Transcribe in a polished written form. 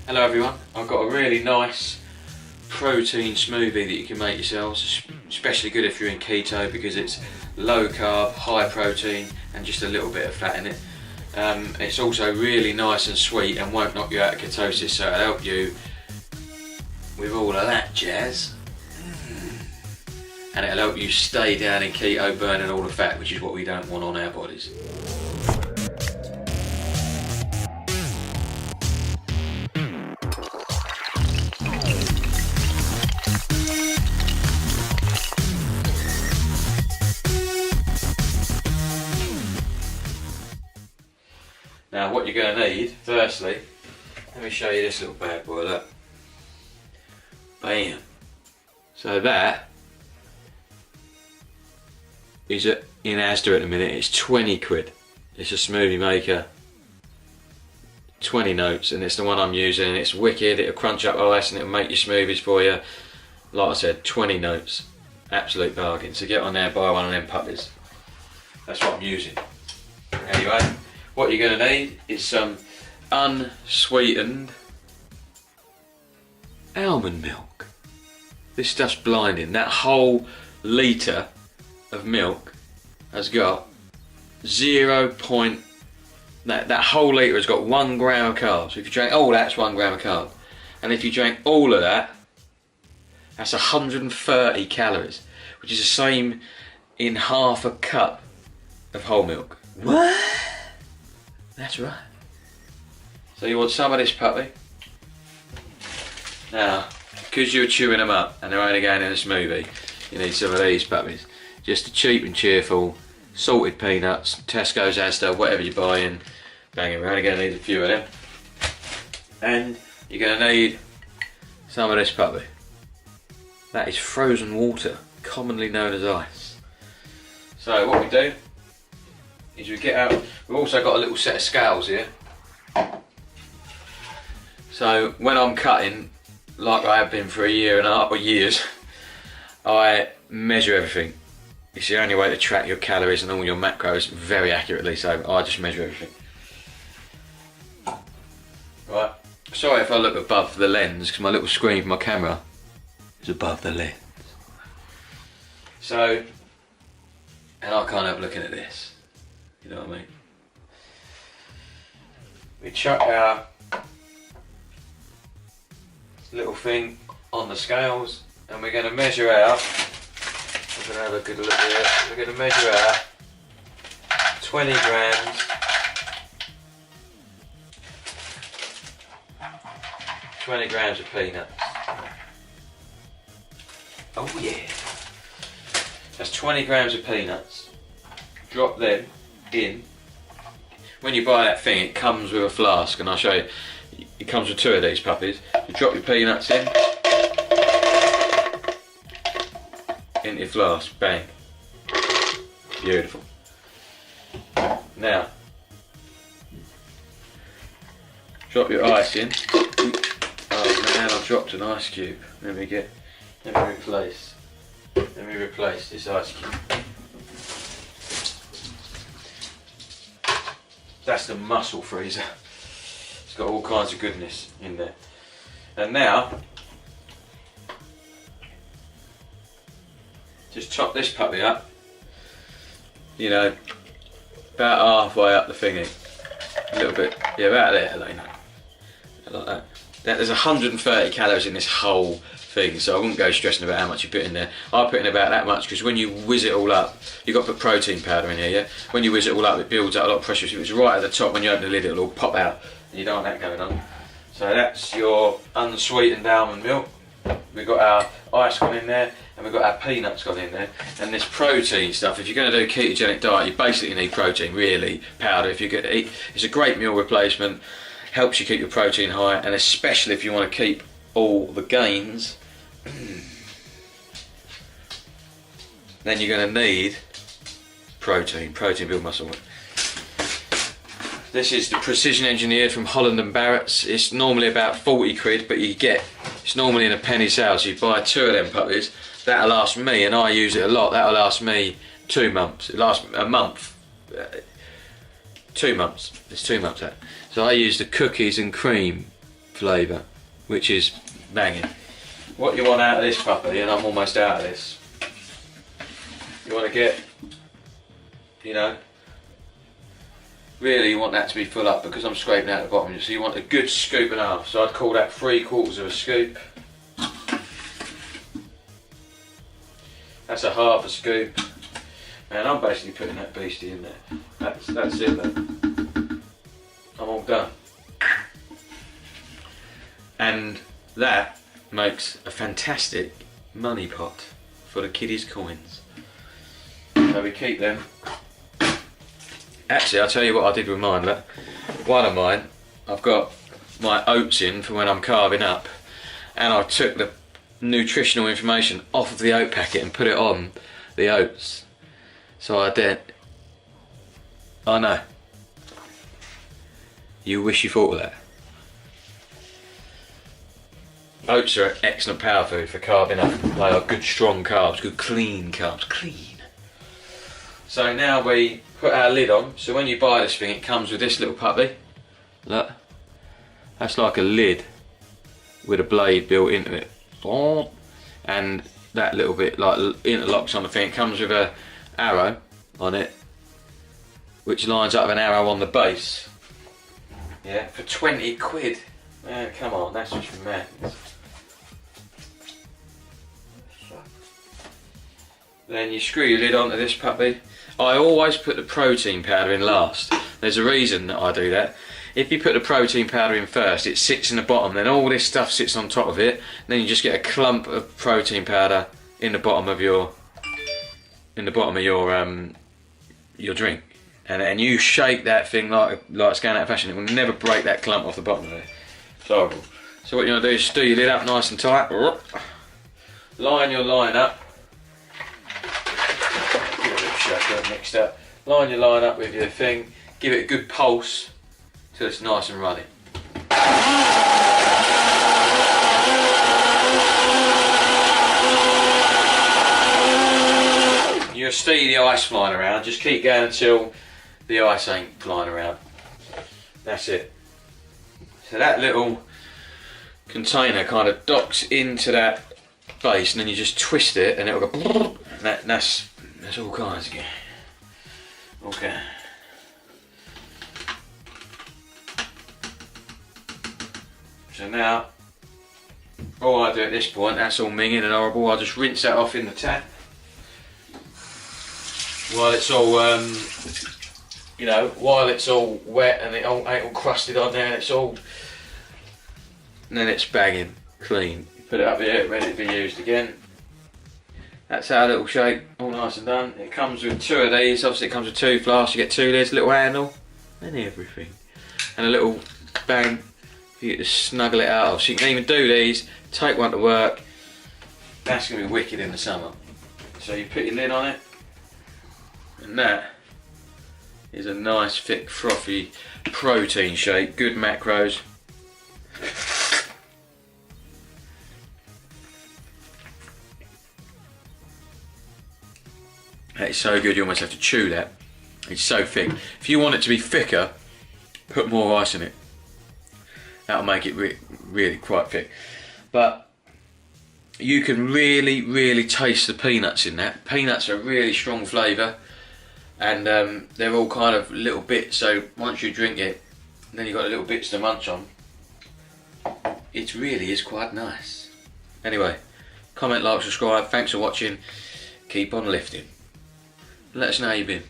Hello everyone, I've got a really nice protein smoothie that you can make yourselves, especially good if you're in keto because it's low carb, high protein and just a little bit of fat in it. It's also really nice and sweet and won't knock you out of ketosis, so it'll help you with all of that jazz. And it'll help you stay down in keto, burning all the fat, which is what we don't want on our bodies. Now what you're going to need, firstly, let me show you this little bad boy, look. Bam. So that is in Asda at the minute, it's 20 quid. It's a smoothie maker, 20 notes, and it's the one I'm using, and it's wicked. It'll crunch up ice and it'll make your smoothies for you. Like I said, 20 notes, absolute bargain. So get on there, buy one of them puppies. That's what I'm using. Anyway, what you're going to need is some unsweetened almond milk. This stuff's blinding. That whole litre of milk has got that whole litre has got 1 gram of carbs. So if you drink all that's 1 gram of carb. And if you drink all of that, that's 130 calories, which is the same in half a cup of whole milk. What? That's right. So you want some of this puppy. Now, because you're chewing them up and they're only going in a smoothie, you need some of these puppies. Just the cheap and cheerful salted peanuts, Tesco's, Asda, whatever you're buying. Bang, we're only going to need a few of them. And you're going to need some of this puppy. That is frozen water, commonly known as ice. So what we do is we get out, we've also got a little set of scales here. So when I'm cutting, like I have been for a year and a half or years, I measure everything. It's the only way to track your calories and all your macros very accurately, so I just measure everything. Right, sorry if I look above the lens, because my little screen for my camera is above the lens. So, and I can't help looking at this, you know what I mean? We chuck our little thing on the scales and we're going to measure out. We're going to have a good look here. We're going to measure out 20 grams. 20 grams of peanuts. Oh yeah. That's 20 grams of peanuts. Drop them in. When you buy that thing, it comes with a flask, and I'll show you. It comes with 2 of these puppies. You drop your peanuts in. Into your flask, bang. Beautiful. Now, drop your ice in. Oh man, I've dropped an ice cube. Let me replace this ice cube. That's the muscle freezer. It's got all kinds of goodness in there. And now, just chop this puppy up, you know, about halfway up the thingy, a little bit, yeah, about there, like that. There's 130 calories in this whole thing, so I wouldn't go stressing about how much you put in there. I put in about that much because when you whiz it all up, you've got to put protein powder in here, yeah? When you whiz it all up, it builds up a lot of pressure. So if it's right at the top, when you open the lid, it'll all pop out, and you don't want that going on. So that's your unsweetened almond milk. We've got our ice gone in there, and we've got our peanuts gone in there. And this protein stuff, if you're going to do a ketogenic diet, you basically need protein, really, powder. If you're going to eat, it's a great meal replacement, helps you keep your protein high, and especially if you want to keep all the gains, then you're going to need protein build muscle. This is the precision engineered from Holland and Barrett's. It's normally about 40 quid, but it's normally in a penny sale, so you buy 2 of them puppies. That'll last me, and I use it a lot, that'll last me 2 months. It lasts a month. 2 months. It's 2 months out. So I use the cookies and cream flavour, which is banging. What you want out of this puppy, and I'm almost out of this, you want to get, you know, really you want that to be full up because I'm scraping out the bottom, so you want a good scoop and a half, so I'd call that 3/4 of a scoop. That's a half a scoop, and I'm basically putting that beastie in there. That's it then. I'm all done. And that makes a fantastic money pot for the kiddies' coins. So we keep them. Actually, I'll tell you what I did with mine. Look, one of mine, I've got my oats in for when I'm carving up, and I took the nutritional information off of the oat packet and put it on the oats. So I did. I know. You wish you thought of that. Oats are an excellent power food for carving up. They are good strong carbs, good clean carbs, clean. So now we put our lid on. So when you buy this thing, it comes with this little puppy. Look, that's like a lid with a blade built into it. And that little bit like interlocks on the thing. It comes with a arrow on it, which lines up an arrow on the base. Yeah, for 20 quid. Man, come on, that's just madness. Then you screw your lid onto this puppy. I always put the protein powder in last. There's a reason that I do that. If you put the protein powder in first, it sits in the bottom, then all this stuff sits on top of it, then you just get a clump of protein powder in the bottom of your your drink. And you shake that thing like it's going out of fashion. It will never break that clump off the bottom of it. It's horrible. So what you want to do is do your lid up nice and tight. Line your line up. Give it a bit shut, mixed up. Line your line up with your thing. Give it a good pulse till it's nice and runny. You'll see the ice flying around. Just keep going until the ice ain't flying around. That's it. So that little container kind of docks into that base, and then you just twist it, and it'll go. That's all kinds again. Okay. So now, all I do at this point, that's all minging and horrible. I just rinse that off in the tap while it's all, you know, while it's all wet and it all ain't all crusted on there. It's all, and then it's banging clean. You put it up here, ready to be used again. That's our little shake, all nice and done. It comes with 2 of these. Obviously, it comes with 2 flasks. You get 2 lids, little handle, and everything, and a little bang for you to snuggle it out of. So you can even do these. Take one to work. That's gonna be wicked in the summer. So you put your lid on it, and that is a nice, thick, frothy protein shake. Good macros. That is so good, you almost have to chew that. It's so thick. If you want it to be thicker, put more ice in it. That'll make it really quite thick. But you can really taste the peanuts in that. Peanuts are a really strong flavour, and they're all kind of little bits, so once you drink it, then you've got little bits to munch on. It really is quite nice. Anyway, comment, like, subscribe. Thanks for watching. Keep on lifting. Let us know how you've been.